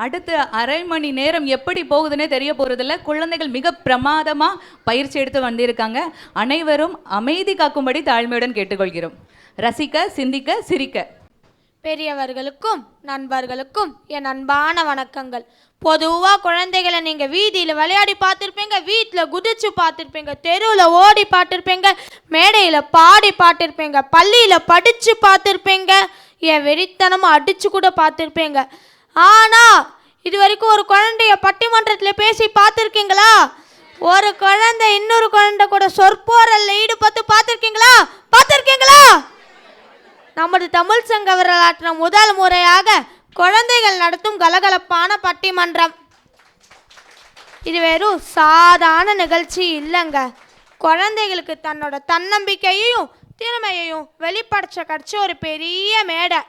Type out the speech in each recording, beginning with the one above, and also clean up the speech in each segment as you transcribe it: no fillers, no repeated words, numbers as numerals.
அடுத்து அரை மணி நேரம் எப்படி போகுதுன்னே தெரிய போறதில்ல. குழந்தைகள் மிக பிரமாதமா பயிற்சி எடுத்து வந்திருக்காங்க. அனைவரும் அமைதி காக்கும்படி தாழ்மையுடன் கேட்டுக்கொள்கிறோம். ரசிக்க, சிந்திக்க, சிரிக்க. பெரியவர்களுக்கும் நண்பர்களுக்கும் என் அன்பான வணக்கங்கள். பொதுவாக குழந்தைகளை நீங்கள் வீதியில் விளையாடி பார்த்துருப்பீங்க, வீட்டில் குதிச்சு பார்த்துருப்பீங்க, தெருவில் ஓடி பார்த்துருப்பீங்க, மேடையில் பாடி பார்த்துருப்பீங்க, பள்ளியில் படித்து பார்த்துருப்பீங்க, என் வெறித்தனமாக அடித்து கூட பார்த்துருப்பீங்க. ஆனால் இது வரைக்கும் ஒரு குழந்தைய பட்டிமன்றத்தில் பேசி பார்த்துருக்கீங்களா? ஒரு குழந்தை இன்னொரு குழந்தை கூட சொற்போரல்ல ஈடுபட்டு பார்த்துருக்கீங்களா? பார்த்துருக்கீங்களா? நமது தமிழ் சங்க வரலாற்றில் முதல் முறையாக குழந்தைகள் நடத்தும் கலகலப்பான பட்டிமன்றம். இது வெறும் சாதாரண நிகழ்ச்சி இல்லைங்க. குழந்தைகளுக்கு தன்னோட தன்னம்பிக்கையையும் திறமையையும் வெளிப்படுத்த கிடைச்ச ஒரு பெரிய மேடை.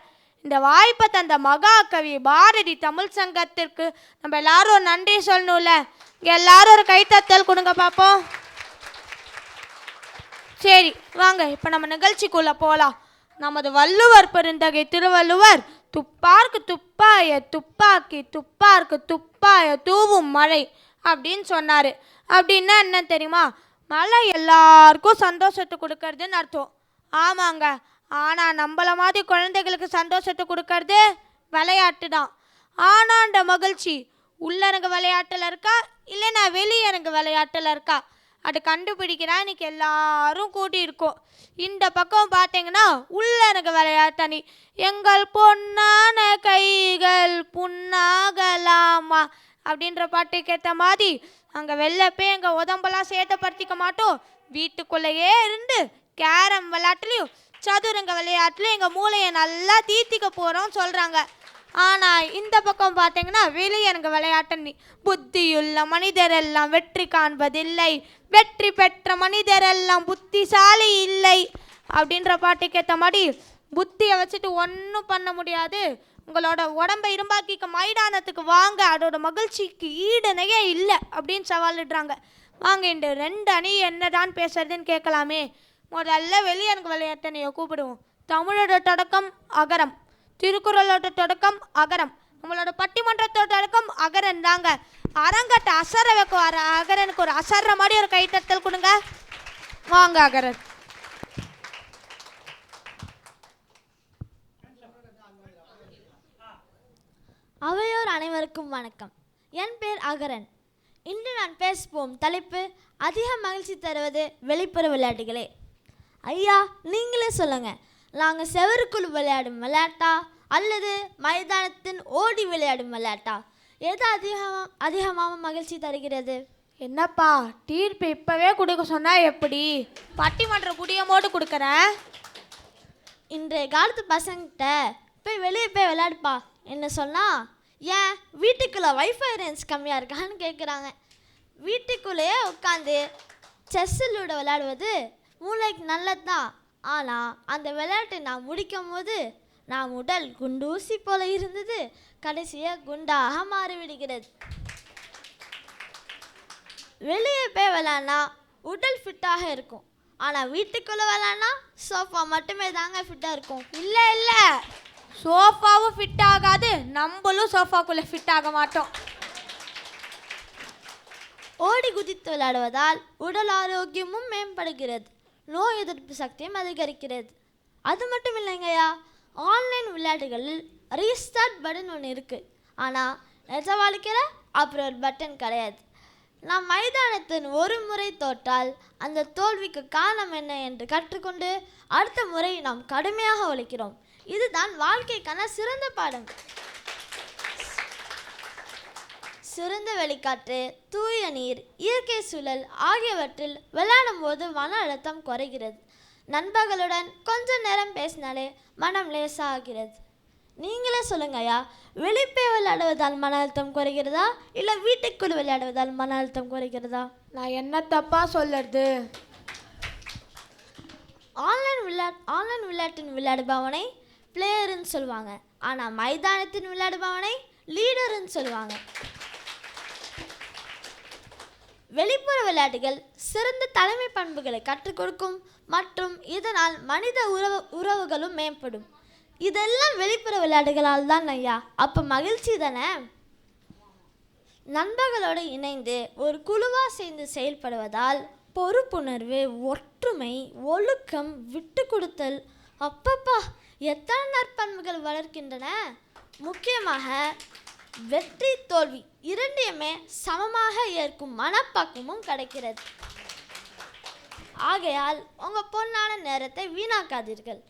இந்த வாய்ப்பை தந்த மகாகவி பாரதி தமிழ் சங்கத்திற்கு நம்ம எல்லாரும் ஒரு நன்றி சொல்லணும்ல. எல்லாரும் ஒரு கைத்தட்டல் கொடுங்க பார்ப்போம். சரி வாங்க, இப்போ நம்ம நிகழ்ச்சிக்குள்ளே போகலாம். நமது வள்ளுவர் பெருந்தகை திருவள்ளுவர் துப்பார்க்கு துப்பாய துப்பாக்கி துப்பார்க்கு துப்பாய தூவும் மழை அப்படின்னு சொன்னார். அப்படின்னா என்ன தெரியுமா? மழை எல்லாருக்கும் சந்தோஷத்தை கொடுக்கறதுன்னு அர்த்தம். ஆமாங்க, ஆனால் நம்மள மாதிரி குழந்தைகளுக்கு சந்தோஷத்தை கொடுக்கறது விளையாட்டு தான். ஆனால் அந்த மகிழ்ச்சி உள்ளரங்க விளையாட்டில் இருக்கா இல்லைன்னா வெளியரங்க விளையாட்டில் இருக்கா, அது கண்டுபிடிக்கிறா இன்னைக்கு எல்லாரும் கூட்டியிருக்கோம். இந்த பக்கம் பார்த்தீங்கன்னா உள்ளரங்க விளையாட்டணி. எங்கள் பொன்னான கைகள் புண்ணாகலாமா அப்படின்ற பாட்டுக்கு ஏற்ற மாதிரி அங்கே வெளில போய் எங்கள் உடம்பெல்லாம் சேதப்படுத்திக்க மாட்டோம். வீட்டுக்குள்ளேயே இருந்து கேரம் விளையாட்டுலையும் சதுரங்க விளையாட்டுலையும் எங்கள் மூளையை நல்லா தீர்த்திக்க போகிறோம்னு சொல்கிறாங்க. ஆனால் இந்த பக்கம் பார்த்தீங்கன்னா வெளியரங்க விளையாட்டணி. புத்தியுள்ள மனிதரெல்லாம் வெற்றி காண்பதில்லை, வெற்றி பெற்ற மனிதரெல்லாம் புத்திசாலி இல்லை அப்படின்ற பாட்டுக்கு ஏற்ற மாதிரி புத்தியை வச்சுட்டு ஒன்றும் பண்ண முடியாது. உங்களோட உடம்பை இரும்பாக்கிக்க மைதானத்துக்கு வாங்க, அதோட மகிழ்ச்சிக்கு ஈடுனையே இல்லை அப்படின்னு சவாலிடுறாங்க. வாங்க, இந்த ரெண்டு அணி என்னதான் பேசுறதுன்னு கேட்கலாமே. முதல்ல வெளியரங்க விளையாட்டணியை கூப்பிடுவோம். தமிழோட தொடக்கம் அகரம், திருக்குறளோட தொடக்கம் அகரம், நம்மளோட பட்டிமன்றத்தோட தொடக்கம் அகரன் தாங்க. அரங்கட்ட அசர வைக்க வர அகரனுக்கு ஒரு அசர்ற மாதிரி ஒரு கைத்தட்டல் கொடுங்க. வாங்க அகரன். அவையோர் அனைவருக்கும் வணக்கம். என் பேர் அகரன். இன்று நான் பேசுவோம் தலைப்பு அதிக மகிழ்ச்சி தருவது வெளிப்புற விளையாட்டுகளே. ஐயா, நீங்களே சொல்லுங்க, நாங்கள் செவருக்குள் விளையாடும் விளையாட்டா அல்லது மைதானத்தின் ஓடி விளையாடும் விளையாட்டா, எது அதிகமாக மகிழ்ச்சி தருகிறது? என்னப்பா தீர்ப்பு இப்போவே கொடுக்க சொன்னால் எப்படி? பட்டிமன்ற புடியமோடு கொடுக்குறேன். இன்றைய காலத்து பசங்கிட்ட போய் வெளியே போய் விளையாடுப்பா என்ன சொன்னால், ஏன் வீட்டுக்குள்ளே வைஃபை ரேஞ்ச் கம்மியாக இருக்கான்னு கேட்குறாங்க. வீட்டுக்குள்ளேயே உட்காந்து செஸ்ஸிலோட விளையாடுவது மூளைக்கு நல்லது தான். ஆனால் அந்த விளையாட்டை நான் முடிக்கும் போது நான் உடல் குண்டூசி போல இருந்தது கடைசியாக குண்டாக மாறிவிடுகிறது. வெளியே போய் விளையாடினா உடல் ஃபிட்டாக இருக்கும், ஆனால் வீட்டுக்குள்ளே விளையாடினா சோஃபா மட்டுமே தாங்க ஃபிட்டாக இருக்கும். இல்லை இல்லை, சோஃபாவும் ஃபிட் ஆகாது, நம்மளும் சோஃபாக்குள்ளே ஃபிட் ஆக மாட்டோம். ஓடி குதித்து விளையாடுவதால் உடல் ஆரோக்கியமும் மேம்படுகிறது, நோய் எதிர்ப்பு சக்தியும் அதிகரிக்கிறது. அது மட்டும் இல்லைங்கய்யா, ஆன்லைன் விளையாட்டுகளில் ரீஸ்டார்ட் பட்டன் ஒன்று இருக்குது, ஆனால் நிஜ வாழ்க்கையில் அப்புறம் ஒரு பட்டன் கிடையாது. நாம் மைதானத்தின் ஒரு முறை தோற்றால் அந்த தோல்விக்கு காரணம் என்ன என்று கற்றுக்கொண்டு அடுத்த முறை நாம் கடுமையாக உழைக்கிறோம். இதுதான் வாழ்க்கைக்கான சிறந்த பாடம். சிறந்த வெளிக்காற்று, தூய நீர், இயற்கை சூழல் ஆகியவற்றில் விளையாடும் போது மன அழுத்தம் குறைகிறது. நண்பர்களுடன் கொஞ்ச நேரம் பேசினாலே மனம் லேசாகிறது. நீங்களே சொல்லுங்கய்யா, வெளிப்பே விளையாடுவதால் மன அழுத்தம் குறைகிறதா இல்லை வீட்டுக்குள் விளையாடுவதால் மன அழுத்தம் குறைகிறதா? நான் என்ன தப்பாக சொல்லுறது? ஆன்லைன் விளையாட்டின் விளையாடுபவனை பிளேயருன்னு சொல்லுவாங்க, ஆனால் மைதானத்தின் விளையாடுபவனை லீடருன்னு சொல்லுவாங்க. வெளிப்புற விளையாட்டுகள் சிறந்த தலைமை பண்புகளை கற்றுக் கொடுக்கும் மற்றும் இதனால் மனித உறவுகளும் மேம்படும். இதெல்லாம் வெளிப்புற விளையாட்டுகளால் தான் ஐயா. அப்போ மகிழ்ச்சி தானே? நண்பர்களோடு இணைந்து ஒரு குழுவாக சேர்ந்து செயல்படுவதால் பொறுப்புணர்வு, ஒற்றுமை, ஒழுக்கம், விட்டு கொடுத்தல், அப்பப்பா எத்தனை நற்பண்புகள் வளர்க்கின்றன. முக்கியமாக வெற்றி தோல்வி இரண்டையுமே சமமாக ஏற்கும் மனப்பக்குவமும் கிடைக்கிறது. ஆகையால் உங்கள் பொன்னான நேரத்தை வீணாக்காதீர்கள்.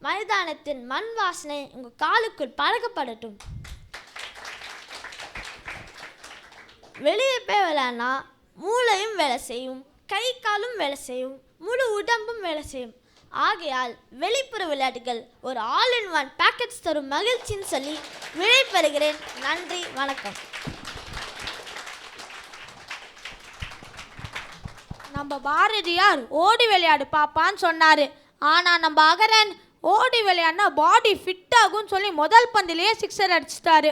மைதானத்தின் மண் வாசனை உங்கள் காலுக்குள் பழக்கப்படட்டும். வெளியே போய் விளையாடினா மூளையும் வேலை செய்யும், கை காலும் வேலை செய்யும், முழு உடம்பும் வேலை செய்யும். ஆகையால் வெளிப்புற விளையாட்டுகள் ஒரு ஆல் இன் ஒன் பேக்கெட்ஸ் தரும் மகிழ்ச்சின்னு சொல்லி விடைபெறுகிறேன். நன்றி, வணக்கம். நம்ம பாரதியார் ஓடி விளையாடு பாப்பான்னு சொன்னார். ஆனால் நம்ம அகரன் ஓடி விளையாடினா பாடி ஃபிட் ஆகும்னு சொல்லி முதல் பந்திலேயே சிக்ஸர் அடிச்சிட்டாரு.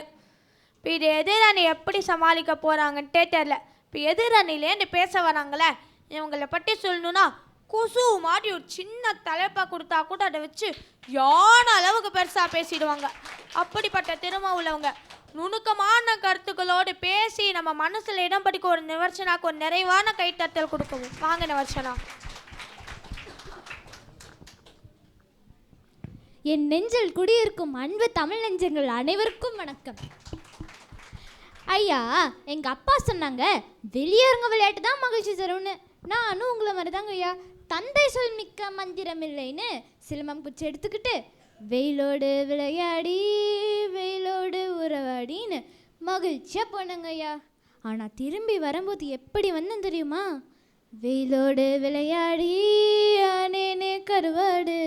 இப்போ இது எதிரணி எப்படி சமாளிக்க போகிறாங்கன்ட்டே தெரில. இப்போ எதிரணிலேருந்து பேச வராங்களே, இவங்களை பற்றி சொல்லணுன்னா கொசு மாதிரி ஒரு சின்ன தலைப்பாக கொடுத்தா கூட அதை வச்சு யானை அளவுக்கு பெருசாக பேசிடுவாங்க. அப்படிப்பட்ட திறமை உள்ளவங்க நுணுக்கமான கருத்துக்களோடு பேசி நம்ம மனசில் இடம் படிக்க ஒரு நிவர்சனாக்கு ஒரு நிறைவான கைத்தட்டல் கொடுக்கவும். வாங்க நிவர்சனா. என் நெஞ்சில் குடியிருக்கும் அன்பு தமிழ் நெஞ்சங்கள் அனைவருக்கும் வணக்கம். ஐயா, எங்கள் அப்பா சொன்னாங்க வெளியேறுங்க விளையாட்டு தான் மகிழ்ச்சி தரும்னு. நானும் உங்களை மாதிரி தாங்க ஐயா, தந்தை சொல் மிக்க மந்திரம் இல்லைன்னு சிலம்பம் குச்சி எடுத்துக்கிட்டு வெயிலோடு விளையாடி வெயிலோடு உறவாடின்னு மகிழ்ச்சியாக போனேங்க ஐயா. ஆனால் திரும்பி வரும்போது எப்படி வந்தேன் தெரியுமா? வெயிலோடு விளையாடி ஆனேனே கருவாடு,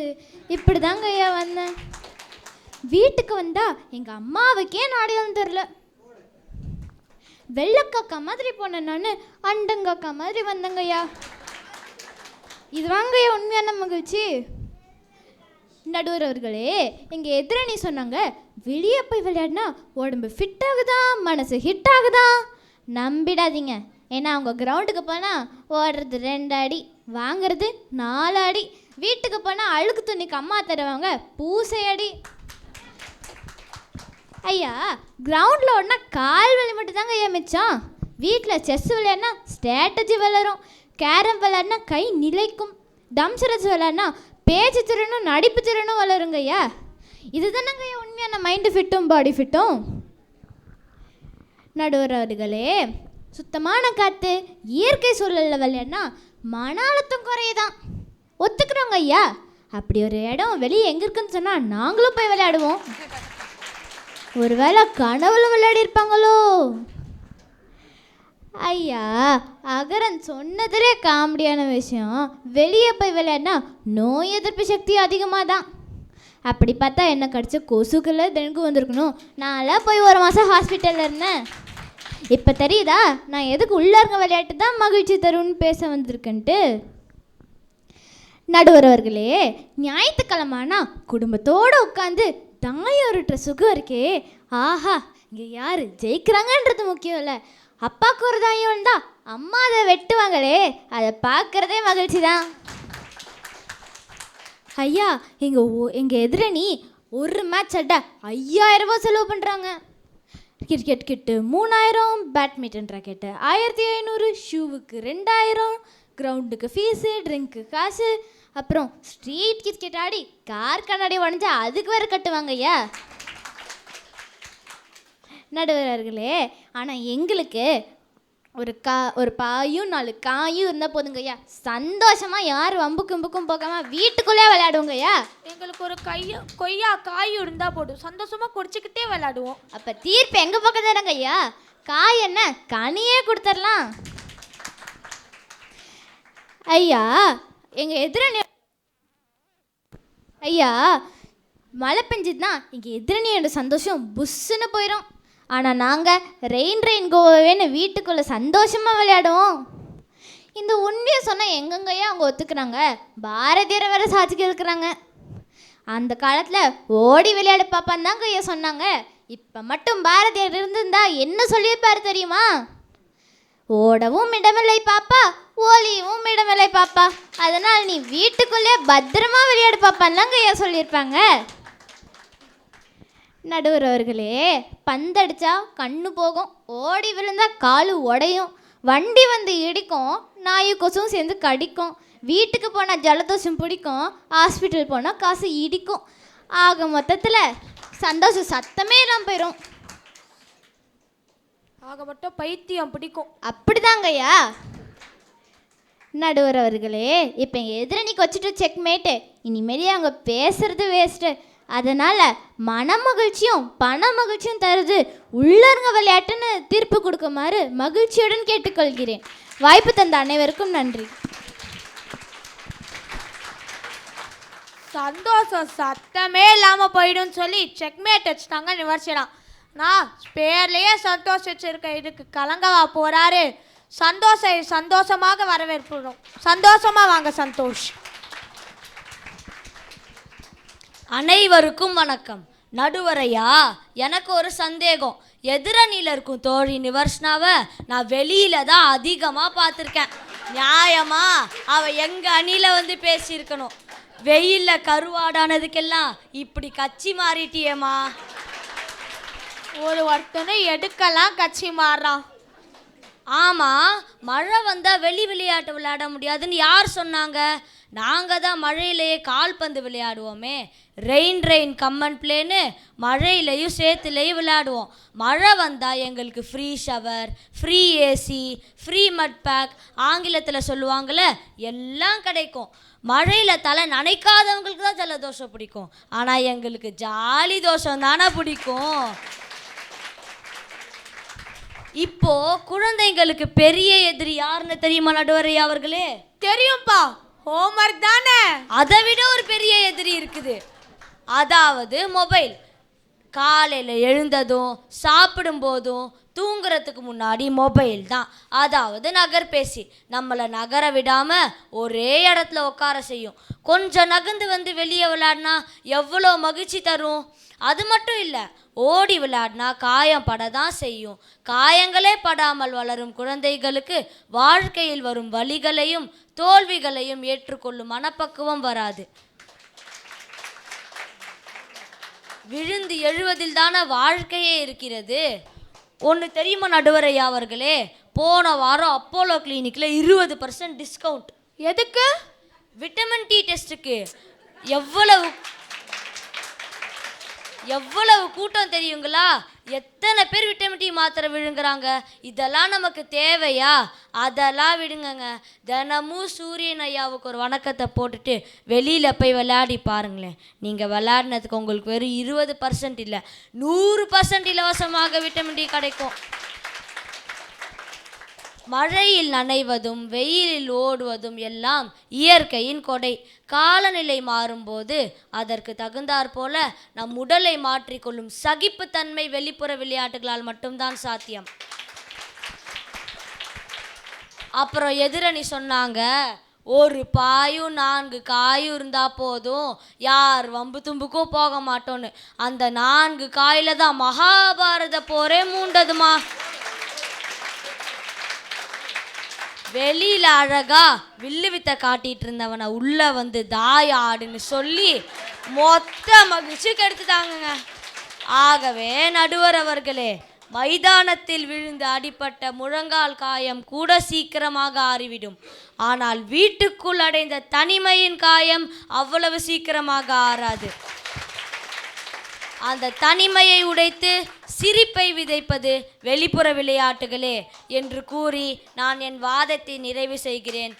இப்படி தாங்க ஐயா வந்தேன். வீட்டுக்கு வந்தா எங்கள் அம்மாவுக்கே நாடியும் தெரில. வெள்ளக்காக்கா மாதிரி போனேன் நான், அண்டங்காக்கா மாதிரி வந்தேங்கய்யா. இது வாங்கய்யா உண்மையான மகிழ்ச்சி. நடுவர் அவர்களே, எங்கள் எதிரணி சொன்னாங்க வெளியே போய் விளையாடினா உடம்பு ஃபிட் ஆகுதா, மனசு ஹிட் ஆகுதா. நம்பிடாதீங்க. ஏன்னா அவங்க கிரவுண்டுக்கு போனால் ஓடுறது 2 அடி, வாங்கிறது 4 அடி. வீட்டுக்கு போனால் அழுக்கு துணிக்கு அம்மா தருவாங்க பூசை அடி. ஐயா, கிரவுண்டில் ஓடினா கால் வலி மட்டும் தாங்க ஐயா மிச்சம். வீட்டில் செஸ் விளையாடினா ஸ்ட்ராட்டஜி வளரும், கேரம் விளையாடினா கை நிலைக்கும், டம்சரஸ் விளையாடினா பேச்சு திறனும் நடிப்பு திறனும் வளருங்க ஐயா. இது தானங்க ஐயா உண்மையான மைண்டு ஃபிட்டும் பாடி ஃபிட்டும். நடுவர் அவர்களே, சுத்தமான காற்று இயற்கை சூழலில் விளையாடினா மன அழுத்தம் குறையுதான். ஒத்துக்கிறோங்க ஐயா. அப்படி ஒரு இடம் வெளியே எங்கே இருக்குன்னு சொன்னால் நாங்களும் போய் விளையாடுவோம். ஒருவேளை கனவுல விளையாடி இருப்பாங்களோ. ஐயா, அகரன் சொன்னதிலே காமெடியான விஷயம், வெளியே போய் விளையாடினா நோய் எதிர்ப்பு சக்தி அதிகமாக தான். அப்படி பார்த்தா என்ன கடிச்ச கொசுக்குள்ள டெங்கு வந்திருக்கணும். நான்லாம் போய் 1 மாதம் ஹாஸ்பிட்டலில் இருந்தேன். இப்போ தெரியுதா நான் எதுக்கு உள்ளார்ங்க விளையாட்டு தான் மகிழ்ச்சி தரும்னு பேச வந்திருக்கேன்ட்டு. நடுவர் அவர்களே, ஞாயிற்றுக்கிழமானா குடும்பத்தோடு உட்காந்து தாயம் உருட்டுற சுகம் இருக்கே, ஆஹா. இங்கே யார் ஜெயிக்கிறாங்கன்றது முக்கியம் இல்லை, அப்பாவுக்கு ஒரு தாயம் வந்தா அம்மா அதை வெட்டுவாங்களே, அதை பார்க்குறதே மகிழ்ச்சி தான். ஐயா, எங்கள் எதிரணி ஒரு மேட்ச் அட்ட 5000 ரூபா செலவு பண்ணுறாங்க. கிரிக்கெட் கிட்டு 3000, பேட்மிண்டன் ராக்கெட்டு 1500, ஷூவுக்கு 2000, கிரவுண்டுக்கு ஃபீஸு, ட்ரிங்க்கு காசு, அப்புறம் ஸ்ட்ரீட் கிரிக்கெட் ஆடி கார் கண்ணாடி உடஞ்சா அதுக்கு வேறு கட்டுவாங்க ஐயா. நடுவர்களே, ஆனால் எங்களுக்கு ஒரு பாயும் 4 காயும் இருந்தால் போதுங்க ஐயா. சந்தோஷமாக யார் வம்புக்கும் போகாமல் வீட்டுக்குள்ளே விளையாடுவோங்க ஐயா. எங்களுக்கு ஒரு கொய்யா காயும் இருந்தால் போதும், சந்தோஷமாக குடிச்சிக்கிட்டே விளையாடுவோம். அப்போ தீர்ப்பு எங்கள் பக்கம் தானங்க ஐயா. காய் என்ன கனியே கொடுத்துடலாம் ஐயா. எங்கள் எதிரணி ஐயா, மழை பெஞ்சுதுன்னா எங்கள் எதிரணியோட சந்தோஷம் புஷ்ஷுன்னு போயிடும். ஆனால் நாங்கள் ரெயின் கோவேன்னு வீட்டுக்குள்ளே சந்தோஷமாக விளையாடுவோம். இந்த உண்மையை சொன்னால் எங்கெங்கய்யா அவங்க ஒத்துக்கிறாங்க? பாரதியாரை வேறு சாட்சிக்கு இருக்கிறாங்க. அந்த காலத்தில் ஓடி விளையாடு பாப்பான்னு தாங்க ஐயா சொன்னாங்க. இப்போ மட்டும் பாரதியார் இருந்திருந்தா என்ன சொல்லியிருப்பாரு தெரியுமா? ஓடவும் இடமில்லை பாப்பா, ஓலியவும் இடமில்லை பாப்பா, அதனால் நீ வீட்டுக்குள்ளே பத்திரமா விளையாடு பாப்பான்னு தாங்க ஐயா சொல்லியிருப்பாங்க. நடுவர் அவர்களே, பந்தடிச்சா கண்ணு போகும், ஓடி விழுந்தா காலு உடையும், வண்டி வந்து இடிக்கும், நாய் கொசும் சேர்ந்து கடிக்கும், வீட்டுக்கு போனால் ஜலதோஷம் பிடிக்கும், ஹாஸ்பிட்டல் போனால் காசு இடிக்கும். ஆக மொத்தத்தில் சந்தோஷம் சத்தமே இல்லாமல் போயிடும். ஆக மட்டும் பைத்தியம் பிடிக்கும். அப்படிதாங்கய்யா. நடுவர் அவர்களே, இப்போ எங்கள் எதிரணிக்கு வச்சுட்டு செக்மேட்டு. இனிமேலே அவங்க பேசுறது வேஸ்ட்டு. அதனால் மன மகிழ்ச்சியும் பண மகிழ்ச்சியும் தருது உள்ளரங்க விளையாட்டுன்னு தீர்ப்பு கொடுக்குமாறு மகிழ்ச்சியுடன் கேட்டுக்கொள்கிறேன். வாய்ப்பு தந்த அனைவருக்கும் நன்றி. சந்தோஷம் சத்தமே இல்லாமல் போயிடும்னு சொல்லி செக்மேட் வச்சுட்டாங்க நிவர்சிலாம். நான் பேர்லேயே சந்தோஷம் வச்சிருக்கேன், இதுக்கு கலங்கவா போகிறாரு? சந்தோஷமாக வரவேற்புறோம். சந்தோஷமாக வாங்க சந்தோஷ். அனைவருக்கும் வணக்கம். நடுவரையா, எனக்கு ஒரு சந்தேகம். எதிரணியில் இருக்கும் தோழி நிவர்ஷ்னாவை நான் வெளியில தான் அதிகமாக பார்த்துருக்கேன். நியாயமா அவள் எங்கள் அணியில் வந்து பேசியிருக்கணும். வெயிலில் கருவாடானதுக்கெல்லாம் இப்படி கட்சி மாறிட்டியேம்மா. ஒருத்தனை எடுக்கலாம் கட்சி மாறுறான். ஆமாம், மழை வந்தால் வெளி விளையாட்டு விளையாட முடியாதுன்னு யார் சொன்னாங்க? நாங்கள் தான் மழையிலேயே கால்பந்து விளையாடுவோமே. ரெயின் கம்மன் பிளேன்னு மழையிலையும் சேத்துலேயும் விளையாடுவோம். மழை வந்தால் எங்களுக்கு free shower, free AC, free மட் பேக், ஆங்கிலத்தில் சொல்லுவாங்களே, எல்லாம் கிடைக்கும். மழையில் தலை நனைக்காதவங்களுக்கு தான் ஜலதோஷம் பிடிக்கும். ஆனால் எங்களுக்கு ஜாலி தோஷம் தானே பிடிக்கும். இப்போ குழந்தைங்களுக்கு பெரிய எதிரி யாருன்னு தெரியுமா நடுவரையா அவர்களே? தெரியும்பா, ஹோம்ஒர்க் தானே. அதை விட ஒரு பெரிய எதிரி இருக்குது, அதாவது மொபைல். காலையில் எழுந்ததும் சாப்பிடும்போதும் தூங்குறதுக்கு முன்னாடி மொபைல் தான், அதாவது நகர்பேசி. நம்மளை நகர விடாமல் ஒரே இடத்துல உட்கார செய்யும். கொஞ்சம் நகர்ந்து வந்து வெளியே விளையாடினா எவ்வளோ மகிழ்ச்சி தரும். அது மட்டும் இல்லை, ஓடி விளையாடினா காயம் பட தான் செய்யும். காயங்களே படாமல் வளரும் குழந்தைகளுக்கு வாழ்க்கையில் வரும் வலிகளையும் தோல்விகளையும் ஏற்றுக்கொள்ளும் மனப்பக்குவம் வராது. விழுந்து எழுவதில் தானே வாழ்க்கையே இருக்கிறது. ஒன்று தெரியுமா நடுவரையா அவர்களே? போன வாரம் அப்போலோ கிளினிக்கில் 20% டிஸ்கவுண்ட். எதுக்கு? விட்டமின் டி டெஸ்ட்டுக்கு. எவ்வளவு கூட்டம் தெரியுங்களா? எத்தனை பேர் விட்டமின் டி மாத்திரை விழுங்குறாங்க. இதெல்லாம் நமக்கு தேவையா? அதெல்லாம் விடுங்கங்க. தினமும் சூரியன் ஐயாவுக்கு ஒரு வணக்கத்தை போட்டுட்டு வெளியில் போய் விளையாடி பாருங்களேன். நீங்கள் விளையாடினதுக்கு உங்களுக்கு வெறும் 20% இல்லை, 100% இலவசமாக விட்டமின் டி கிடைக்கும். மழையில் நனைவதும் வெயிலில் ஓடுவதும் எல்லாம் இயற்கையின் கொடை. காலநிலை மாறும்போது அதற்கு தகுந்தாற் போல நம் உடலை மாற்றிக்கொள்ளும் சகிப்புத்தன்மை வெளிப்புற விளையாட்டுகளால் மட்டும்தான் சாத்தியம். அப்புறம் எதிரணி சொன்னாங்க, ஒரு பாயும் 4 காயும் இருந்தால் போதும், யார் வம்பு தும்புக்கும் போக மாட்டோன்னு. அந்த 4 காயில் தான் மகாபாரத போரே மூண்டதுமா. வெளியில் அழகா வில்லு வித்தை காட்டிட்டு இருந்தவனை உள்ள வந்து தாயாடுன்னு சொல்லி மொத்த மகிழ்ச்சி கெடுத்துட்டாங்கங்க. ஆகவே நடுவர் அவர்களே, மைதானத்தில் விழுந்து அடிப்பட்ட முழங்கால் காயம் கூட சீக்கிரமாக ஆறிவிடும். ஆனால் வீட்டுக்குள் அடைந்த தனிமையின் காயம் அவ்வளவு சீக்கிரமாக ஆறாது. அந்த தனிமையை உடைத்து சிரிப்பை விதைப்பது வெளிப்புற விளையாட்டுகளே என்று கூறி நான் என் வாதத்தை நிறைவு செய்கிறேன்.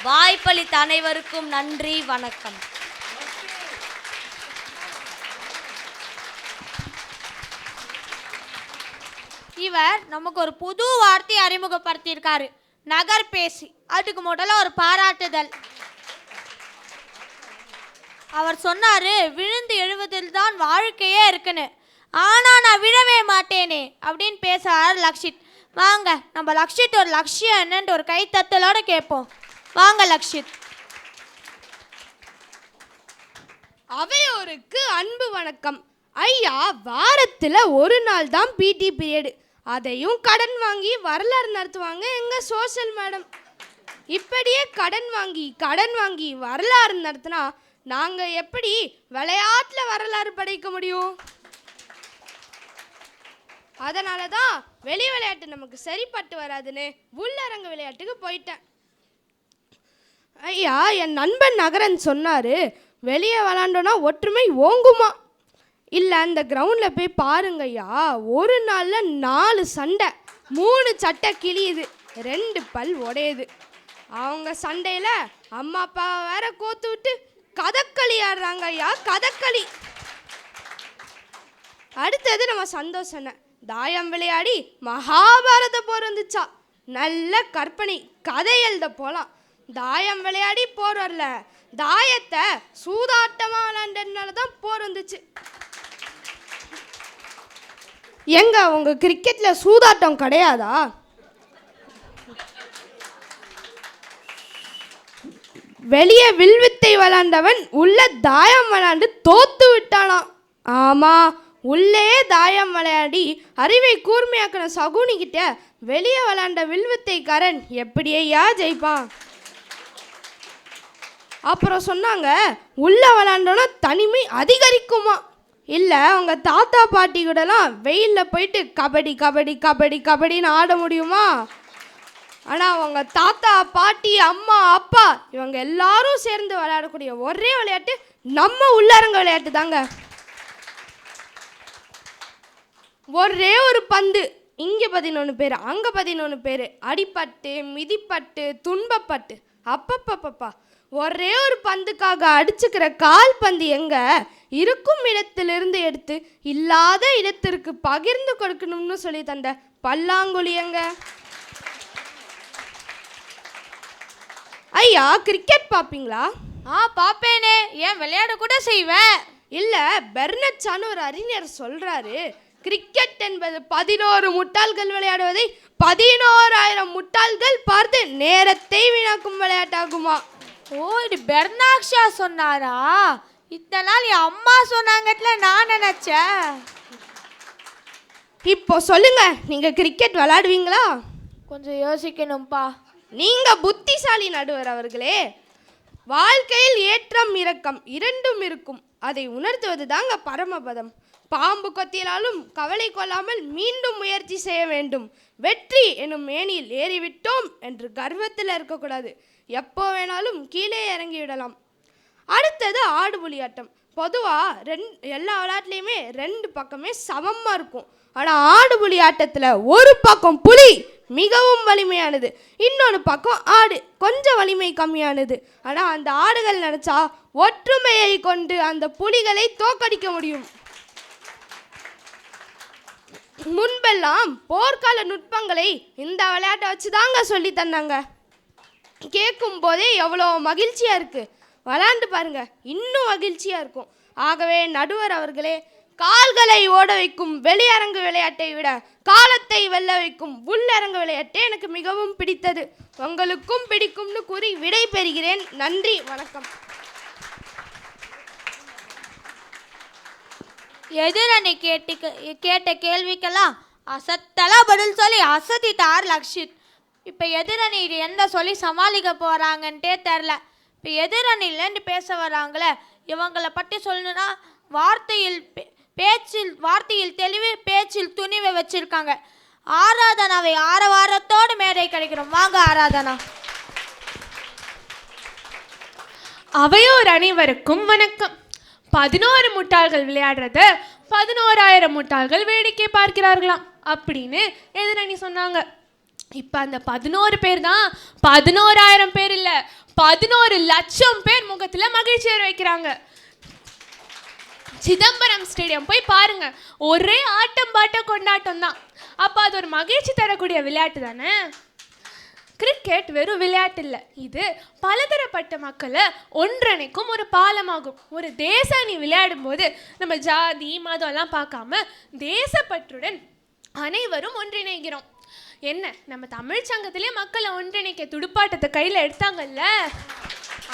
வாய்ப்பளித்த அனைவருக்கும் நன்றி, வணக்கம். இவர் நமக்கு ஒரு புது வார்த்தை அறிமுகப்படுத்தியிருக்காரு, நகர்பேசி. அதுக்கு முதல்ல ஒரு பாராட்டுதல். அவர் சொன்னாரு, விழுந்து எழுவதில் தான் வாழ்க்கையே இருக்குன்னு. ஆனால் நான் விழவே மாட்டேனே அப்படின்னு பேசுறாரு லக்ஷித். வாங்க நம்ம லக்ஷித் ஒரு லட்சியம் என்னன்னு ஒரு கைத்தட்டலோட கேட்போம். வாங்க லக்ஷித். அவையோருக்கு அன்பு வணக்கம். ஐயா, வாரத்தில் ஒரு நாள் தான் பிடி பீரியடு, அதையும் கடன் வாங்கி வரலாறு நடத்துவாங்க எங்கள் சோஷியல் மேடம். இப்படியே கடன் வாங்கி வரலாறு நடத்தினா நாங்கள் எப்படி விளையாட்டில் வரலாறு படைக்க முடியும்? அதனால தான் வெளி விளையாட்டு நமக்கு சரிப்பட்டு வராதுன்னு உள்ளரங்க விளையாட்டுக்கு போயிட்டேன். ஐயா, என் நண்பன் நகரன் சொன்னார், வெளியே விளாண்டோன்னா ஒற்றுமை ஓங்குமா. இல்லை, அந்த கிரவுண்டில் போய் பாருங்க ஐயா, ஒரு நாளில் 4 சண்டை, 3 சட்டை கிழியுது, 2 பல் உடையுது. அவங்க சண்டையில் அம்மா அப்பா வேற கோத்து விட்டு கதக்களி ஆடுறாங்க ஐயா, கதக்களி. அடுத்தது நம்ம சந்தோஷம், தாயம் விளையாடி மகாபாரத போர் வந்துச்சா. நல்ல கற்பனை, கதை எழுத போகலாம். தாயம் விளையாடி போர் வரல, தாயத்தை சூதாட்டமாக விளையாண்டதுனால தான் போர் வந்துச்சு. எங்க உங்க கிரிக்கெட்ல சூதாட்டம் கிடையாதா? வெளியே வில்வித்தை விளாண்டவன் உள்ள தாயம் விளையாண்டு தோத்து விட்டானாம். ஆமா, உள்ளே தாயம் விளையாடி அறிவை கூர்மையாக்கின சகுனிக்கிட்ட வெளியே விளாண்ட வில்வித்தைக்காரன் எப்படியா ஜெயிப்பான்? அப்புறம் சொன்னாங்க, உள்ள விளாண்டோன்னா தனிமை அதிகரிக்குமா. இல்லை, அவங்க தாத்தா பாட்டி கூடலாம் வெயிலில் போயிட்டு கபடி கபடி கபடி கபடின்னு ஆட முடியுமா? ஆனால் அவங்க தாத்தா பாட்டி அம்மா அப்பா இவங்க எல்லாரும் சேர்ந்து விளையாடக்கூடிய ஒரே விளையாட்டு நம்ம உள்ளரங்க விளையாட்டு தாங்க. ஒரே ஒரு பந்து, இங்கே 11 பேர், அங்கே 11 பேர், அடிப்பட்டு மிதிப்பட்டு துன்பப்பட்டு, அப்பப்பப்பப்பா, ஒரே ஒரு பந்துக்காக அடிச்சுக்கிற கால் பந்து எங்க இருக்கும் இடத்திலிருந்து எடுத்து இல்லாத இடத்திற்கு பகிர்ந்து கொடுக்கணும்னு சொல்லி தந்த பல்லாங்குழி எங்க? ஐயா, கிரிக்கெட் பார்ப்பீங்களா? பார்ப்பேனே, ஏன் விளையாட கூட செய்வேன். இல்லை, பெர்னட்ஸான்னு ஒரு அறிஞர் சொல்கிறாரு, கிரிக்கெட் என்பது 11 முட்டாள்கள் விளையாடுவதை 11,000 முட்டாள்கள் பார்த்து நேரத்தை வீணாக்கும் விளையாட்டாகுமா. ஓ, இது பெர்னாக்ஷா சொன்னாரா? இத்தனை நாள் என் அம்மா சொன்னாங்கட்ல நான் நினைச்சேன். இப்போ சொல்லுங்க, நீங்க கிரிக்கெட் விளையாடுவீங்களா? கொஞ்சம் யோசிக்கணும்ப்பா. நீங்க புத்திசாலி நடுவர் அவர்களே. வாழ்க்கையில் ஏற்றம் இறக்கம் இரண்டும் இருக்கும், அதை உணர்த்துவது தாங்க பரமபதம். பாம்பு கொத்தினாலும் கவலை கொள்ளாமல் மீண்டும் முயற்சி செய்ய வேண்டும். வெற்றி எனும் மேனியில் ஏறிவிட்டோம் என்று கர்வத்தில் இருக்கக்கூடாது. எப்போ வேணாலும் கீழே இறங்கிவிடலாம். அடுத்தது ஆடுபுலி ஆட்டம். பொதுவாக எல்லா விளையாட்டுலேயுமே 2 பக்கமே சமமாக இருக்கும். ஆனால் ஆடுபுலி ஆட்டத்தில் ஒரு பக்கம் புலி மிகவும் வலிமையானது, இன்னொரு பக்கம் ஆடு கொஞ்சம் வலிமை கம்மியானது. ஆனால் அந்த ஆடுகள் நினச்சா ஒற்றுமையை கொண்டு அந்த புலிகளை தோற்கடிக்க முடியும். முன்பெல்லாம் போர்க்கால நுட்பங்களை இந்த விளையாட்டை வச்சு தாங்க சொல்லி தந்தாங்க. கேட்கும் போதே எவ்வளோ மகிழ்ச்சியாக இருக்குது. விளையாண்டு பாருங்க, இன்னும் மகிழ்ச்சியாக இருக்கும். ஆகவே நடுவர் அவர்களே, கால்களை ஓட வைக்கும் வெளியரங்கு விளையாட்டை விட காலத்தை வெல்ல வைக்கும் உள்ளரங்கு விளையாட்டே எனக்கு மிகவும் பிடித்தது. உங்களுக்கும் பிடிக்கும்னு கூறி விடை பெறுகிறேன். நன்றி, வணக்கம். எதிரணி கேட்ட கேள்விக்கெல்லாம் அசத்தலா பதில் சொல்லி அசத்திட்டார் லக்ஷித். இப்போ எதிரணி என்ன சொல்லி சமாளிக்க போகிறாங்கன்ட்டே தெரில. இப்போ எதிரணிலேருந்து பேச வராங்களே, இவங்களை பற்றி சொல்லணுன்னா வார்த்தையில் தெளிவு, பேச்சில் துணிவை வச்சிருக்காங்க. ஆராதனாவை ஆரவாரத்தோடு மேடை கிடைக்கிறோம். வாங்க ஆராதனா. அவையோர் அனைவருக்கும் வணக்கம். 11 முட்டாள்கள் விளையாடுறத 11,000 முட்டாள்கள் வேடிக்கை பார்க்கிறார்களாம் அப்படின்னு எதிரணி சொன்னாங்க. இப்போ அந்த 11 பேர் தான் 11,000 பேர் இல்லை, 11 லட்சம் பேர் முகத்தில் மகிழ்ச்சியை வைக்கிறாங்க. சிதம்பரம் ஸ்டேடியம் போய் பாருங்க, ஒரே ஆட்டம் பாட்ட கொண்டாட்டம் தான். அப்போ அது ஒரு மகிழ்ச்சி தரக்கூடிய விளையாட்டு தானே. கிரிக்கெட் வெறும் விளையாட்டு இல்லை, இது பலதரப்பட்ட மக்களை ஒன்றிணைக்கும் ஒரு பாலமாகும். ஒரு தேச அணி விளையாடும் போது நம்ம ஜாதி மதம்லாம் பார்க்காம தேசப்பற்றுடன் அனைவரும் ஒன்றிணைகிறோம். என்ன, நம்ம தமிழ் சங்கத்திலே மக்களை ஒன்றிணைக்க துடுப்பாட்டத்தை கையில் எடுத்தாங்கல்ல,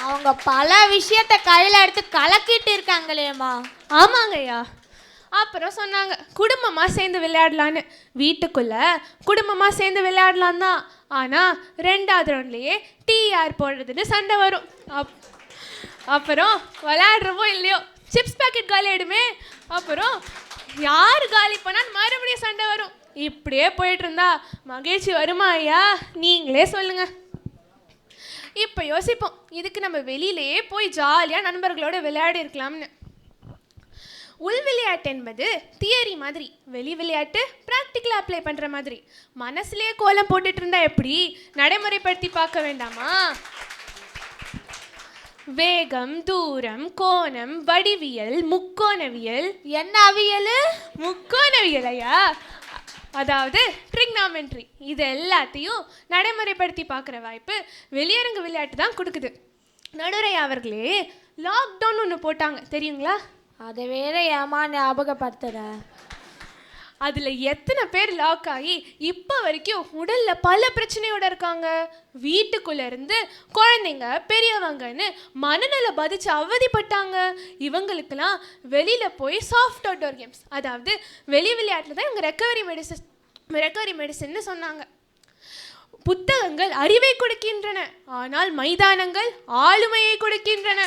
அவங்க பல விஷயத்தை கையில் எடுத்து கலக்கிட்டு இருக்காங்களேம்மா. ஆமாங்கய்யா. அப்புறம் சொன்னாங்க குடும்பமாக சேர்ந்து விளையாடலான்னு. வீட்டுக்குள்ளே குடும்பமாக சேர்ந்து விளையாடலாம் தான், ஆனால் 2வது ரவுண்ட்லேயே டிஆர் போடுறதுன்னு சண்டை வரும். அப்புறம் விளையாடுறவோ இல்லையோ சிப்ஸ் பேக்கெட் காலி ஆகிடுமே. அப்புறம் யார் காலி பண்ணால் மறுபடியும் சண்டை வரும். இப்படியே போயிட்டு இருந்தா மகிழ்ச்சி வருமா ஐயா? நீங்களே சொல்லுங்கள். இப்போ யோசிப்போம், இதுக்கு நம்ம வெளியிலேயே போய் ஜாலியாக நண்பர்களோட விளையாடி இருக்கலாம்னு. உள் விளையாட்டு என்பது தியரி மாதிரி, வெளி விளையாட்டு ப்ராக்டிக்கலாக அப்ளை பண்ணுற மாதிரி. மனசுலேயே கோலம் போட்டுட்டு இருந்தா எப்படி? நடைமுறைப்படுத்தி பார்க்க வேண்டாமா? வேகம், தூரம், கோணம், வடிவியல், முக்கோணவியல். என்ன அவியல்? முக்கோணவியல் ஐயா, அதாவது ட்ரிக்னாமெட்ரி. இது எல்லாத்தையும் நடைமுறைப்படுத்தி பார்க்குற வாய்ப்பு வெளியரங்கு விளையாட்டு தான் கொடுக்குது. நடுரை அவர்களே, லாக்டவுன் ஒன்று போட்டாங்க தெரியுங்களா? அதை வேற ஏமா ஞாபகப்படுத்துற? அதில் எத்தனை பேர் லாக் ஆகி இப்போ வரைக்கும் உடலில் பல பிரச்சனையோட இருக்காங்க. வீட்டுக்குள்ளே இருந்து குழந்தைங்க பெரியவங்கன்னு மனநல பாதித்து அவதிப்பட்டாங்க. இவங்களுக்கெல்லாம் வெளியில் போய் சாஃப்ட் அவுட்டோர் கேம்ஸ், அதாவது வெளி விளையாட்டில் தான் இவங்க ரெக்கவரி மெடிசன்னு சொன்னாங்க. புத்தகங்கள் அறிவை கொடுக்கின்றன, ஆனால் மைதானங்கள் ஆளுமையை கொடுக்கின்றன.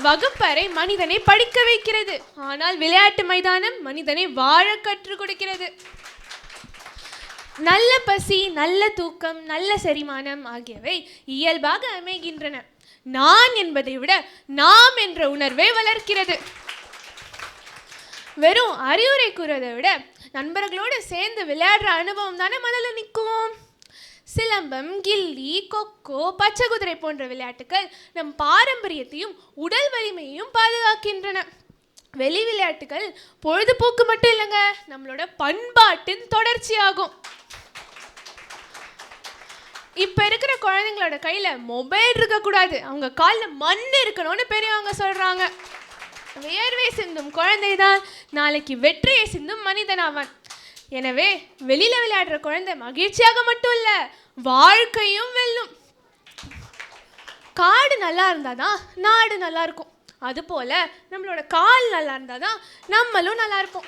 வகுப்பறை மனிதனை படிக்க வைக்கிறது, ஆனால் விளையாட்டு மைதானம் மனிதனை வாழ கற்றுக் கொடுக்கிறது. நல்ல பசி, நல்ல தூக்கம், நல்ல செரிமானம் ஆகியவை இயல்பாக அமைகின்றன. நான் என்பதை விட நாம் என்ற உணர்வை வளர்க்கிறது. வெறும் அறிவுரை கூறுவதை விட நண்பர்களோடு சேர்ந்து விளையாடுற அனுபவம் தானே மனதில் நிற்கும். சிலம்பம், கில்லி, கொக்கோ, பச்சை குதிரை போன்ற விளையாட்டுகள் நம் பாரம்பரியத்தையும் உடல் வலிமையையும் பாதுகாக்கின்றன. வெளி விளையாட்டுகள் பொழுதுபோக்கு மட்டும் இல்லைங்க, நம்மளோட பண்பாட்டின் தொடர்ச்சியாகும். இப்போ இருக்கிற குழந்தைங்களோட கையில் மொபைல் இருக்கக்கூடாது, அவங்க காலில் மண் இருக்கணும்னு பெரியவங்க சொல்கிறாங்க. வியர்வை சிந்தும் குழந்தை தான் நாளைக்கு வெற்றியை சிந்தும் மனிதனாவான். எனவே வெளியில் விளையாடுற குழந்தை மகிழ்ச்சியாக மட்டும் இல்லை, வாழ்க்கையும் வெல்லும். காடு நல்லா இருந்தால் தான் நாடு நல்லா இருக்கும். அதுபோல் நம்மளோட கால் நல்லா இருந்தால் தான் நம்மளும் நல்லா இருப்போம்.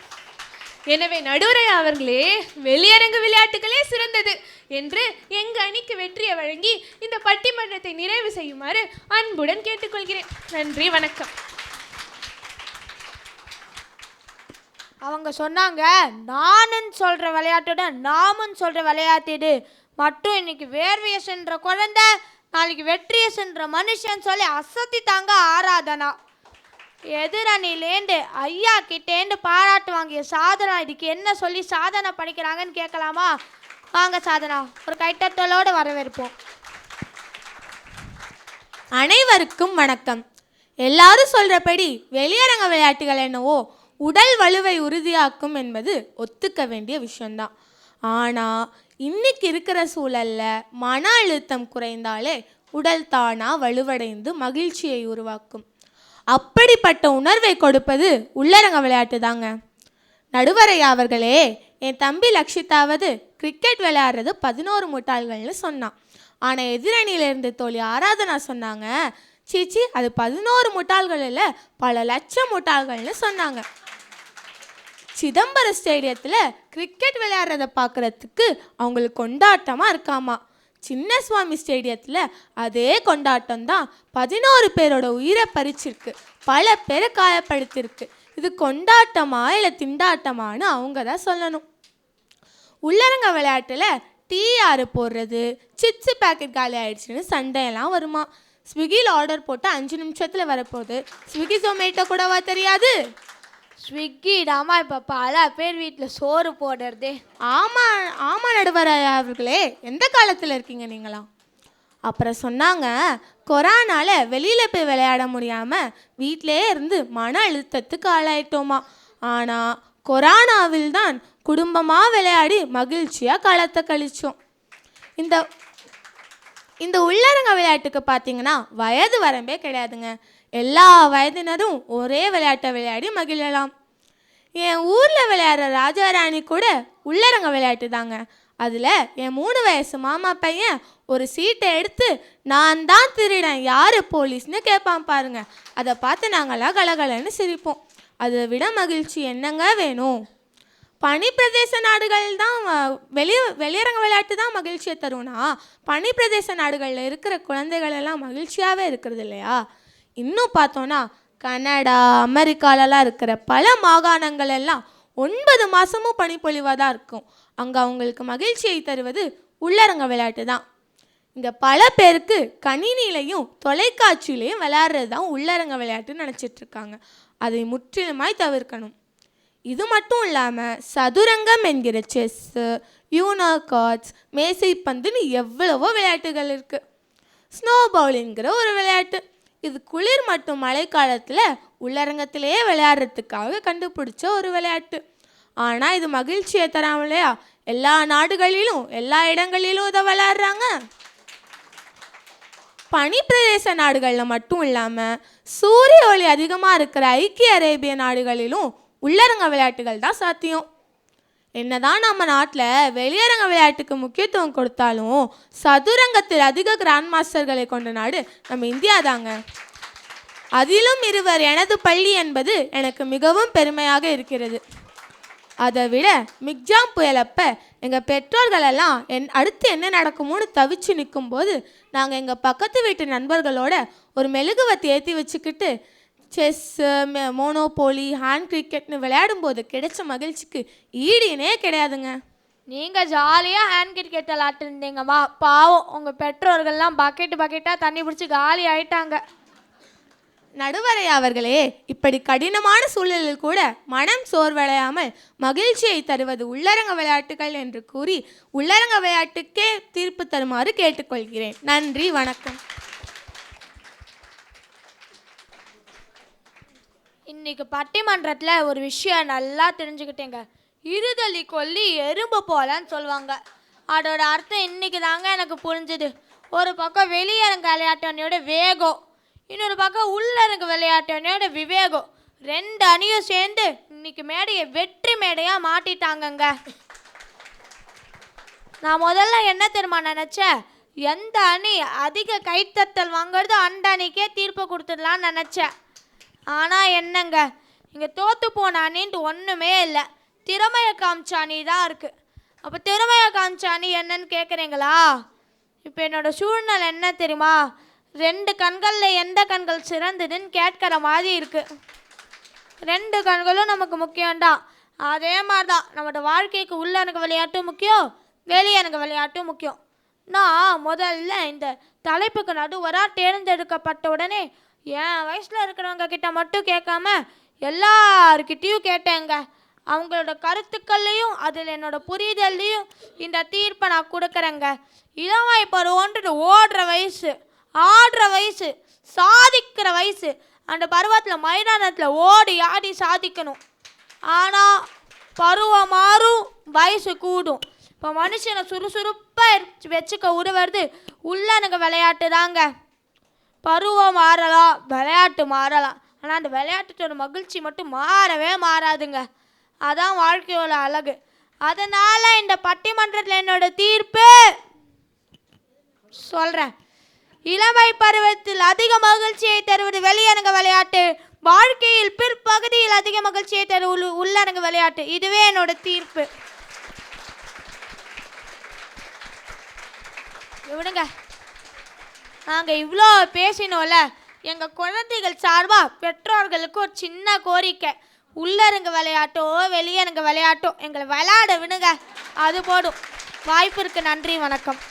எனவே நடுவரை அவர்களே, வெளியரங்கு விளையாட்டுகளே சிறந்தது என்று எங்கள் அணிக்கு வெற்றியை வழங்கி இந்த பட்டிமன்றத்தை நிறைவு செய்யுமாறு அன்புடன் கேட்டுக்கொள்கிறேன். நன்றி, வணக்கம். அவங்க சொன்னாங்க, நானுன்னு சொல்கிற விளையாட்டுடன் நாமுன்னு சொல்கிற விளையாட்டிடு மட்டும் இன்னைக்கு வேர்வையை சென்ற குழந்தை, நாளைக்கு வெற்றியை சென்ற மனுஷன் சொல்லி அசத்தித்தாங்க ஆராதனா. எதிரணிலேந்து ஐயா கிட்டேந்து பாராட்டு வாங்கிய சாதனா இதுக்கு என்ன சொல்லி சாதனை படிக்கிறாங்கன்னு கேட்கலாமா? வாங்க சாதனா, ஒரு கைத்தட்டலோடு வரவேற்போம். அனைவருக்கும் வணக்கம். எல்லாரும் சொல்கிறபடி வெளியரங்க விளையாட்டுகள் என்னவோ உடல் வலுவை உறுதியாக்கும் என்பது ஒத்துக்க வேண்டிய விஷயந்தான். ஆனால் இன்னைக்கு இருக்கிற சூழலில் மன அழுத்தம் குறைந்தாலே உடல் தானாக வலுவடைந்து மகிழ்ச்சியை உருவாக்கும். அப்படிப்பட்ட உணர்வை கொடுப்பது உள்ளரங்க விளையாட்டு தாங்க. நடுவரை அவர்களே, என் தம்பி லக்ஷித்தாவது கிரிக்கெட் விளையாடுறது 11 முட்டாள்கள்னு சொன்னான். ஆனால் எதிரணியிலேருந்து தோழி ஆராதனா சொன்னாங்க, சீச்சி அது 11 முட்டாள்கள் இல்லை, பல லட்சம் முட்டாள்கள்னு சொன்னாங்க. சிதம்பரம் ஸ்டேடியத்தில் கிரிக்கெட் விளையாடுறத பார்க்குறதுக்கு அவங்களுக்கு கொண்டாட்டமாக இருக்காமா. சின்ன சுவாமி ஸ்டேடியத்தில் அதே கொண்டாட்டம் தான் 11 பேரோட உயிரை பறிச்சிருக்கு, பல பேரை காயப்படுத்திருக்கு. இது கொண்டாட்டமா இல்லை திண்டாட்டமானு அவங்க தான் சொல்லணும். உள்ளரங்க விளையாட்டில் டிஆர் போடுறது, சிப்ஸு பேக்கெட் காலி ஆயிடுச்சுன்னு சண்டையெல்லாம் வருமா. ஸ்விக்கியில் ஆர்டர் போட்டு 5 நிமிஷத்தில் வரப்போகுது. ஸ்விக்கி ஜொமேட்டோ கூடவா தெரியாது? ஸ்விக்கிடாமா இப்போ பல பேர் வீட்டில் சோறு போடுறதே. ஆமாம் ஆமாம் நடுவர் அவர்களே, எந்த காலத்தில் இருக்கீங்க நீங்களாம்? அப்புறம் சொன்னாங்க, கொரோனாவில் வெளியில் போய் விளையாட முடியாமல் வீட்டிலே இருந்து மன அழுத்தத்துக்கு ஆளாயிட்டோமா. ஆனால் கொரோனாவில் தான் குடும்பமாக விளையாடி மகிழ்ச்சியாக காலத்தை கழித்தோம். இந்த உள்ளரங்க விளையாட்டுக்கு பார்த்தீங்கன்னா வயது வரம்பே கிடையாதுங்க. எல்லா வயதினரும் ஒரே விளையாட்டை விளையாடி மகிழலாம். என் ஊரில் விளையாடுற ராஜாராணி கூட உள்ளரங்க விளையாட்டு தாங்க. அதில் என் 3 வயசு மாமா பையன் ஒரு சீட்டை எடுத்து நான் தான் திருடன் யார் போலீஸ்னு கேட்பான் பாருங்க. அதை பார்த்து நாங்களாம் கலகலன்னு சிரிப்போம். அதை விட மகிழ்ச்சி என்னங்க வேணும்? பனிப்பிரதேச நாடுகள் தான் வெளியரங்க விளையாட்டு தான் மகிழ்ச்சியை தரும்னா பனிப்பிரதேச நாடுகளில் இருக்கிற குழந்தைகள் எல்லாம் மகிழ்ச்சியாகவே இருக்கிறது இல்லையா? இன்னும் பார்த்தோன்னா கனடா, அமெரிக்காலலாம் இருக்கிற பல மாகாணங்கள் எல்லாம் 9 மாதமும் பனிப்பொழிவாக தான் இருக்கும். அங்கே அவங்களுக்கு மகிழ்ச்சியை தருவது உள்ளரங்க விளையாட்டு தான். இங்கே பல பேருக்கு கணினிலையும் தொலைக்காட்சியிலையும் விளையாடுறது தான் உள்ளரங்க விளையாட்டுன்னு நினச்சிட்ருக்காங்க. அதை முற்றிலுமாய் தவிர்க்கணும். இது மட்டும் இல்லாமல் சதுரங்கம் என்கிற செஸ்ஸு, யூனோ கார்ட்ஸ், மேசைப்பந்துன்னு எவ்வளவோ விளையாட்டுகள் இருக்குது. ஸ்னோ பவுலிங்கிற ஒரு விளையாட்டு, இது குளிர் மற்றும் மழைக்காலத்தில் உள்ளரங்கத்திலேயே விளையாடுறதுக்காக கண்டுபிடிச்ச ஒரு விளையாட்டு. ஆனால் இது மகிழ்ச்சியை தராமலையா எல்லா நாடுகளிலும் எல்லா இடங்களிலும் இதை விளையாடுறாங்க. பனிப்பிரதேச நாடுகளில் மட்டும் இல்லாமல் சூரிய ஒளி அதிகமாக இருக்கிற ஐக்கிய அரேபிய நாடுகளிலும் உள்ளரங்க விளையாட்டுகள் தான் சாத்தியம். என்னதான் நம்ம நாட்டில் வெளியரங்க விளையாட்டுக்கு முக்கியத்துவம் கொடுத்தாலும் சதுரங்கத்தில் அதிக கிராண்ட் மாஸ்டர்களை கொண்ட நாடு நம்ம இந்தியா தாங்க. அதிலும் இருவர் எனது பள்ளி என்பது எனக்கு மிகவும் பெருமையாக இருக்கிறது. அதை விட மிக்ஜாம் புயலப்ப எங்கள் பெற்றோர்களெல்லாம் அடுத்து என்ன நடக்குமோன்னு தவிச்சு நிற்கும்போது நாங்கள் எங்கள் பக்கத்து வீட்டு நண்பர்களோட ஒரு மெழுகுவத்தி ஏற்றி வச்சுக்கிட்டு செஸ்ஸு, மோனோபோலி, ஹேண்ட் கிரிக்கெட்னு விளையாடும்போது கிடைச்ச மகிழ்ச்சிக்கு ஈடுனே கிடையாதுங்க. நீங்கள் ஜாலியாக ஹேண்ட் கிரிக்கெட் விளாட்டுருந்தீங்கம்மா. பாவம் உங்கள் பெற்றோர்கள்லாம் பக்கெட்டாக தண்ணி பிடிச்சி காலி ஆயிட்டாங்க. நடுவரை அவர்களே, இப்படி கடினமான சூழலில் கூட மனம் சோர்வடையாமல் மகிழ்ச்சியை தருவது உள்ளரங்க விளையாட்டுகள் என்று கூறி உள்ளரங்க விளையாட்டுக்கே தீர்ப்பு தருமாறு கேட்டுக்கொள்கிறேன். நன்றி, வணக்கம். இன்னைக்கு பட்டிமன்றத்தில் ஒரு விஷயம் நல்லா தெரிஞ்சுக்கிட்டேங்க. இருதலி கொல்லி எறும்பு போலன்னு சொல்லுவாங்க. அதோட அர்த்தம் இன்னைக்கு தாங்க எனக்கு புரிஞ்சுது. ஒரு பக்கம் வெளியரங்க விளையாட்டோட வேகம், இன்னொரு பக்கம் உள்ளரங்க விளையாட்டோட விவேகம். 2 அணியும் சேர்ந்து இன்னைக்கு மேடையை வெற்றி மேடையாக மாட்டிட்டாங்கங்க. நான் முதல்ல என்ன தெரியுமா நினச்சேன், எந்த அணி அதிக கைத்தட்டல் வாங்குறது அந்த அணிக்கே தீர்ப்பு கொடுத்துடலான்னு நினச்சேன். ஆனால் என்னங்க, இங்கே தோற்று போன அணின்ட்டு ஒன்றுமே இல்லை. திறமையை காமிச்ச அணி தான் இருக்குது. அப்போ திறமையை காமிச்ச அணி என்னன்னு கேட்குறீங்களா? இப்போ என்னோடய சூழ்நிலை என்ன தெரியுமா, 2 கண்களில் எந்த கண்கள் சிறந்ததுன்னு கேட்குற மாதிரி இருக்குது. 2 கண்களும் நமக்கு முக்கியம்தான். அதே மாதிரி தான் நம்மளோட வாழ்க்கைக்கு உள்ளரங்க விளையாட்டும் முக்கியம், வெளியரங்க விளையாட்டும் முக்கியம். நான் முதல்ல இந்த தலைப்புக்கு நடுவராக தேர்ந்தெடுக்கப்பட்ட உடனே என் வயசில் இருக்கிறவங்க கிட்ட மட்டும் கேட்காம எல்லார்கிட்டையும் கேட்டேங்க. அவங்களோட கருத்துக்கள்லையும் அதில் என்னோட புரிதல்லையும் இந்த தீர்ப்பை நான் கொடுக்குறேங்க. இளவாய் பருவன்றது ஓடுற வயசு, ஆடுற வயசு, சாதிக்கிற வயசு. அந்த பருவத்தில் மைதானத்தில் ஓடி ஆடி சாதிக்கணும். ஆனால் பருவம் மாறும், வயசு கூடும். இப்போ மனுஷனை சுறுசுறுப்பாக வச்சுக்க உருவது உள்ளரங்க விளையாட்டு தாங்க. பருவம் மாறலாம், விளையாட்டு மாறலாம், ஆனால் அந்த விளையாட்டோட மகிழ்ச்சி மட்டும் மாறவே மாறாதுங்க. அதான் வாழ்க்கையோட அழகு. அதனால் இந்த பட்டிமன்றத்தில் என்னோட தீர்ப்பு சொல்கிறேன். இளமை பருவத்தில் அதிக மகிழ்ச்சியை தருவது வெளியரங்க விளையாட்டு, வாழ்க்கையில் பிற்பகுதியில் அதிக மகிழ்ச்சியை தருவது உள்ளரங்க விளையாட்டு. இதுவே என்னோட தீர்ப்பு. விடுங்க, நாங்கள் இவ்வளோ பேசினோம்ல, எங்கள் குழந்தைகள் சார்பாக பெற்றோர்களுக்கு ஒரு சின்ன கோரிக்கை. உள்ளரங்க விளையாட்டோ வெளியரங்க விளையாட்டோ எங்களை விளையாட விடுங்க, அது போடும். வாய்ப்பிற்கு நன்றி, வணக்கம்.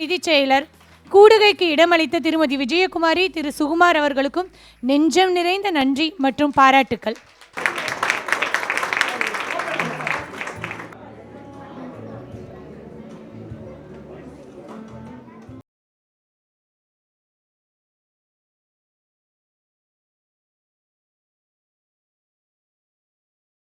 நிதிச் செயலர் கூடுகைக்கு இடமளித்த திருமதி விஜயகுமாரி, திரு சுகுமார் அவர்களுக்கும் நெஞ்சம் நிறைந்த நன்றி மற்றும் பாராட்டுக்கள்.